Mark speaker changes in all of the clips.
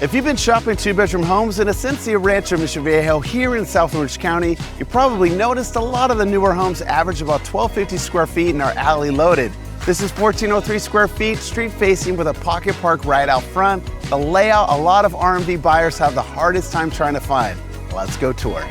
Speaker 1: If you've been shopping two-bedroom homes in Esencia Rancho Mission Viejo here in South Orange County, you probably noticed a lot of the newer homes average about 1,250 square feet and are alley loaded. This is 1,403 square feet, street facing with a pocket park right out front. The layout a lot of RMV buyers have the hardest time trying to find. Let's go tour.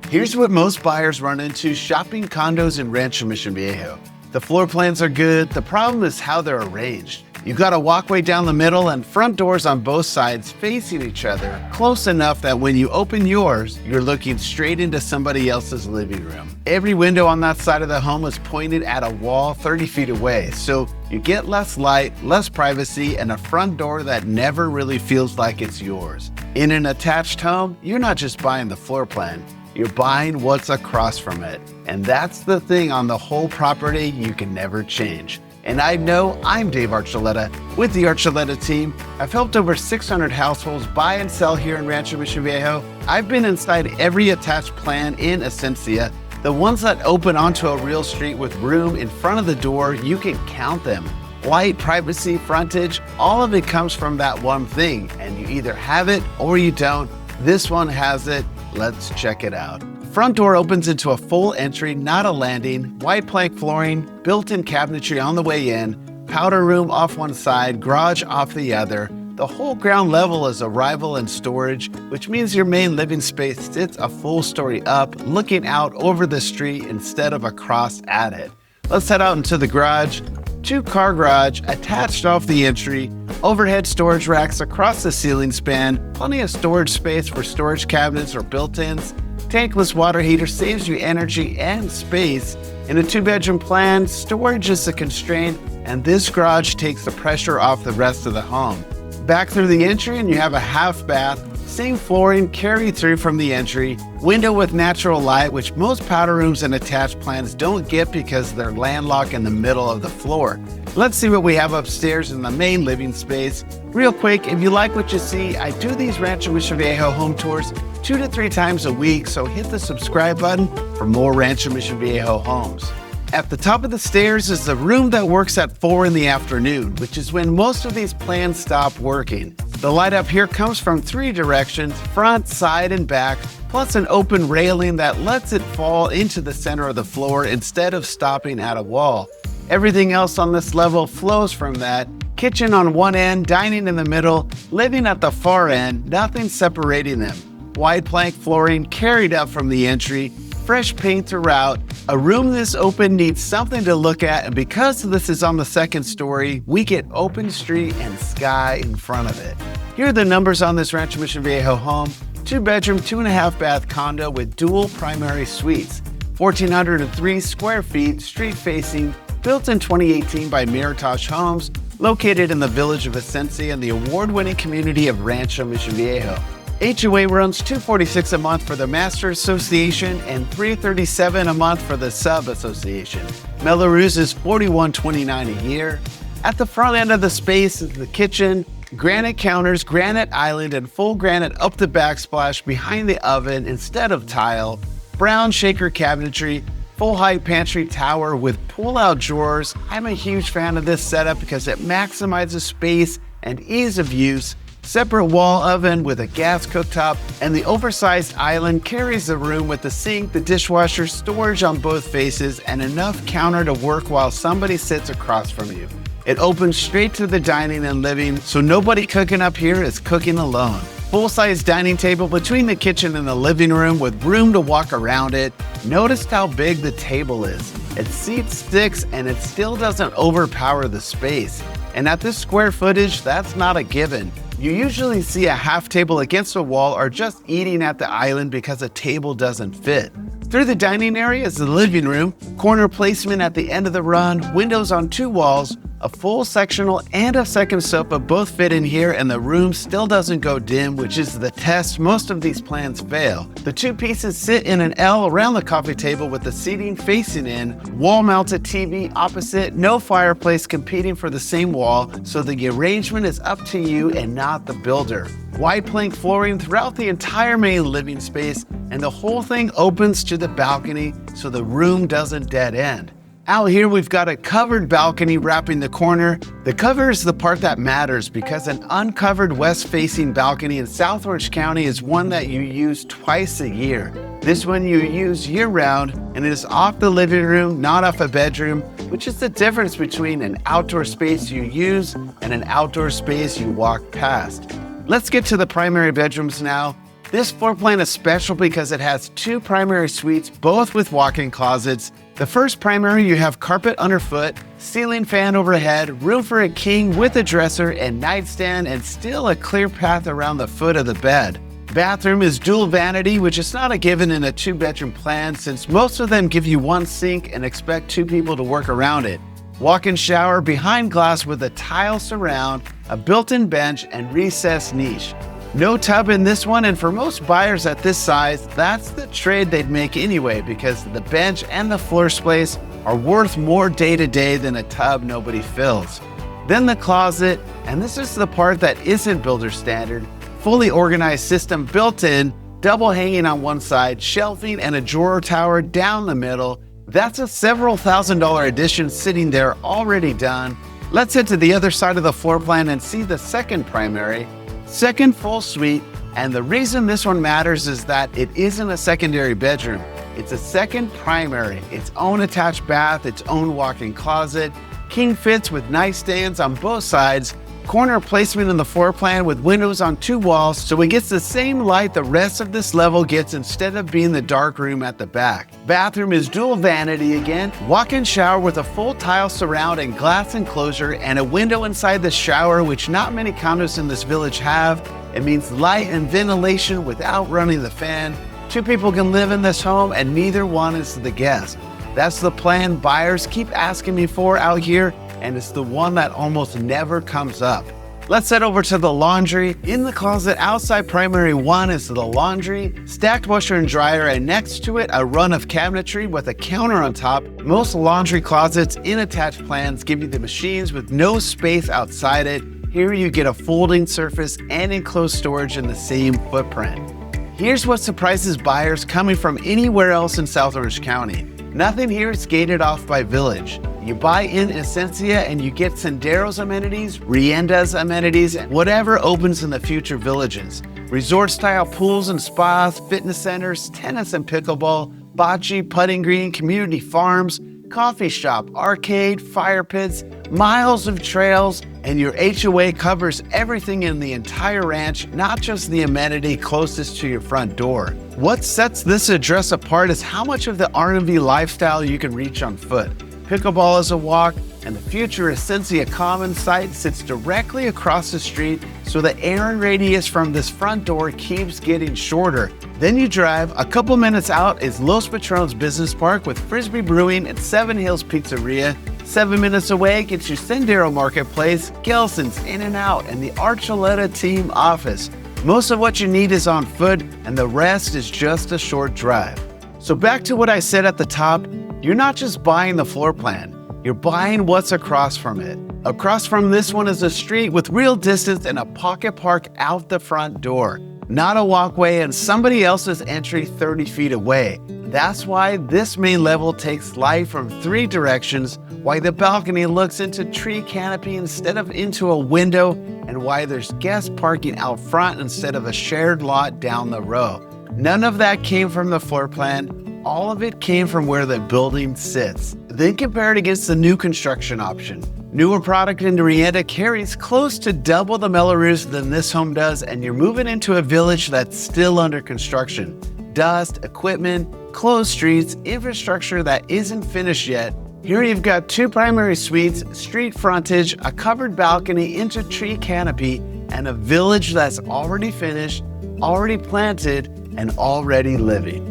Speaker 1: Here's what most buyers run into shopping condos in Rancho Mission Viejo. The floor plans are good, the problem is how they're arranged. You've got a walkway down the middle and front doors on both sides facing each other, close enough that when you open yours, you're looking straight into somebody else's living room. Every window on that side of the home is pointed at a wall 30 feet away, so you get less light, less privacy, and a front door that never really feels like it's yours. In an attached home, you're not just buying the floor plan, you're buying what's across from it. And that's the thing on the whole property you can never change. And I know I'm Dave Archuletta with the Archuletta team. I've helped over 600 households buy and sell here in Rancho Mission Viejo. I've been inside every attached plan in Esencia. The ones that open onto a real street with room in front of the door, you can count them. Light, privacy, frontage, all of it comes from that one thing. And you either have it or you don't. This one has it. Let's check it out. Front door opens into a full entry, not a landing, white plank flooring, built-in cabinetry on the way in, powder room off one side, garage off the other. The whole ground level is arrival and storage, which means your main living space sits a full story up, looking out over the street instead of across at it. Let's head out into the garage. Two-car garage attached off the entry, overhead storage racks across the ceiling span, plenty of storage space for storage cabinets or built-ins. Tankless water heater saves you energy and space. In a two-bedroom plan, storage is a constraint, and this garage takes the pressure off the rest of the home. Back through the entry and you have a half bath, same flooring carried through from the entry, window with natural light, which most powder rooms and attached plans don't get because they're landlocked in the middle of the floor. Let's see what we have upstairs in the main living space. Real quick, if you like what you see, I do these Rancho Mission Viejo home tours 2 to 3 times a week, so hit the subscribe button for more Rancho Mission Viejo homes. At the top of the stairs is the room that works at 4 in the afternoon, which is when most of these plans stop working. The light up here comes from 3 directions, front, side, and back, plus an open railing that lets it fall into the center of the floor instead of stopping at a wall. Everything else on this level flows from that. Kitchen on one end, dining in the middle, living at the far end, nothing separating them. Wide plank flooring carried up from the entry, fresh paint throughout. A room this open needs something to look at, and because this is on the second story, we get open street and sky in front of it. Here are the numbers on this Rancho Mission Viejo home. 2-bedroom, 2.5 bath condo with dual primary suites. 1,403 square feet, street facing, built in 2018 by Meritage Homes, located in the village of Esencia in the award-winning community of Rancho Mission Viejo. HOA runs $246 a month for the Master Association and $337 a month for the Sub Association. Mello-Roos is $41.29 a year. At the front end of the space is the kitchen, granite counters, granite island, and full granite up the backsplash behind the oven instead of tile. Brown shaker cabinetry, full height pantry tower with pull-out drawers. I'm a huge fan of this setup because it maximizes space and ease of use. Separate wall oven with a gas cooktop, and the oversized island carries the room with the sink, the dishwasher, storage on both faces, and enough counter to work while somebody sits across from you. It opens straight to the dining and living, so nobody cooking up here is cooking alone. Full-size dining table between the kitchen and the living room with room to walk around it. Notice how big the table is. It seats 6 and it still doesn't overpower the space. And at this square footage, that's not a given. You usually see a half table against a wall or just eating at the island because a table doesn't fit. Through the dining area is the living room, corner placement at the end of the run, windows on 2 walls, a full sectional and a second sofa both fit in here, and the room still doesn't go dim, which is the test most of these plans fail. The 2 pieces sit in an L around the coffee table with the seating facing in, wall-mounted TV opposite, no fireplace competing for the same wall, so the arrangement is up to you and not the builder. Wide plank flooring throughout the entire main living space, and the whole thing opens to the balcony so the room doesn't dead end. Out here, we've got a covered balcony wrapping the corner. The cover is the part that matters because an uncovered west-facing balcony in South Orange County is one that you use twice a year. This one you use year-round, and it is off the living room, not off a bedroom, which is the difference between an outdoor space you use and an outdoor space you walk past. Let's get to the primary bedrooms now. This floor plan is special because it has two primary suites, both with walk-in closets. The first primary, you have carpet underfoot, ceiling fan overhead, room for a king with a dresser and nightstand, and still a clear path around the foot of the bed. Bathroom is dual vanity, which is not a given in a two-bedroom plan since most of them give you one sink and expect two people to work around it. Walk-in shower behind glass with a tile surround, a built-in bench, and recessed niche. No tub in this one, and for most buyers at this size, that's the trade they'd make anyway because the bench and the floor space are worth more day to day than a tub nobody fills. Then the closet, and this is the part that isn't builder standard, fully organized system built in, double hanging on one side, shelving and a drawer tower down the middle. That's a several $1,000 addition sitting there already done. Let's head to the other side of the floor plan and see the second primary. Second full suite, and the reason this one matters is that it isn't a secondary bedroom. It's a second primary, its own attached bath, its own walk-in closet, king fits with nightstands on both sides, corner placement in the floor plan with windows on two walls so it gets the same light the rest of this level gets instead of being the dark room at the back. Bathroom is dual vanity again, walk-in shower with a full tile surround and glass enclosure and a window inside the shower, which not many condos in this village have. It means light and ventilation without running the fan. Two people can live in this home and neither one is the guest. That's the plan buyers keep asking me for out here, and it's the one that almost never comes up. Let's head over to the laundry. In the closet outside primary one is the laundry, stacked washer and dryer, and next to it a run of cabinetry with a counter on top. Most laundry closets in attached plans give you the machines with no space outside it. Here you get a folding surface and enclosed storage in the same footprint. Here's what surprises buyers coming from anywhere else in South Orange County. Nothing here is gated off by village. You buy in Esencia and you get Sendero's amenities, Rienda's amenities, and whatever opens in the future villages. Resort-style pools and spas, fitness centers, tennis and pickleball, bocce, putting green, community farms, coffee shop, arcade, fire pits, miles of trails, and your HOA covers everything in the entire ranch, not just the amenity closest to your front door. What sets this address apart is how much of the R&V lifestyle you can reach on foot. Pickleball is a walk, and the future Esencia Commons site sits directly across the street, so the errand radius from this front door keeps getting shorter. Then you drive, a couple minutes out is Los Patrones Business Park with Frisbee Brewing and Seven Hills Pizzeria. 7 minutes away gets you Sendero Marketplace, Gelson's In-N-Out, and the Archuletta team office. Most of what you need is on foot, and the rest is just a short drive. So back to what I said at the top, you're not just buying the floor plan, you're buying what's across from it. Across from this one is a street with real distance and a pocket park out the front door. Not a walkway and somebody else's entry 30 feet away. That's why this main level takes light from 3 directions, why the balcony looks into tree canopy instead of into a window, and why there's guest parking out front instead of a shared lot down the row. None of that came from the floor plan. All of it came from where the building sits. Then compare it against the new construction option. Newer product in Rienda carries close to double the Mello-Roos than this home does, and you're moving into a village that's still under construction. Dust, equipment, closed streets, infrastructure that isn't finished yet. Here you've got 2 primary suites, street frontage, a covered balcony into tree canopy, and a village that's already finished, already planted, and already living.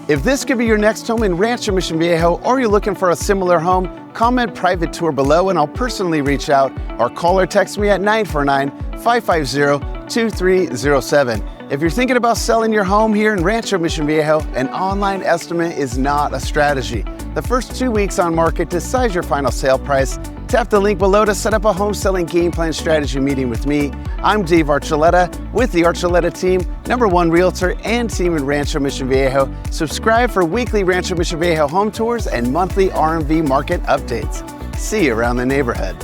Speaker 1: If this could be your next home in Rancho Mission Viejo, or you're looking for a similar home, comment private tour below and I'll personally reach out, or call or text me at 949-550-2307. If you're thinking about selling your home here in Rancho Mission Viejo, an online estimate is not a strategy. The first 2 weeks on market decides your final sale price, Tap the link below to set up a home selling game plan strategy meeting with me. I'm Dave Archuletta with the Archuletta team, #1 realtor and team in Rancho Mission Viejo. Subscribe for weekly Rancho Mission Viejo home tours and monthly RMV market updates. See you around the neighborhood.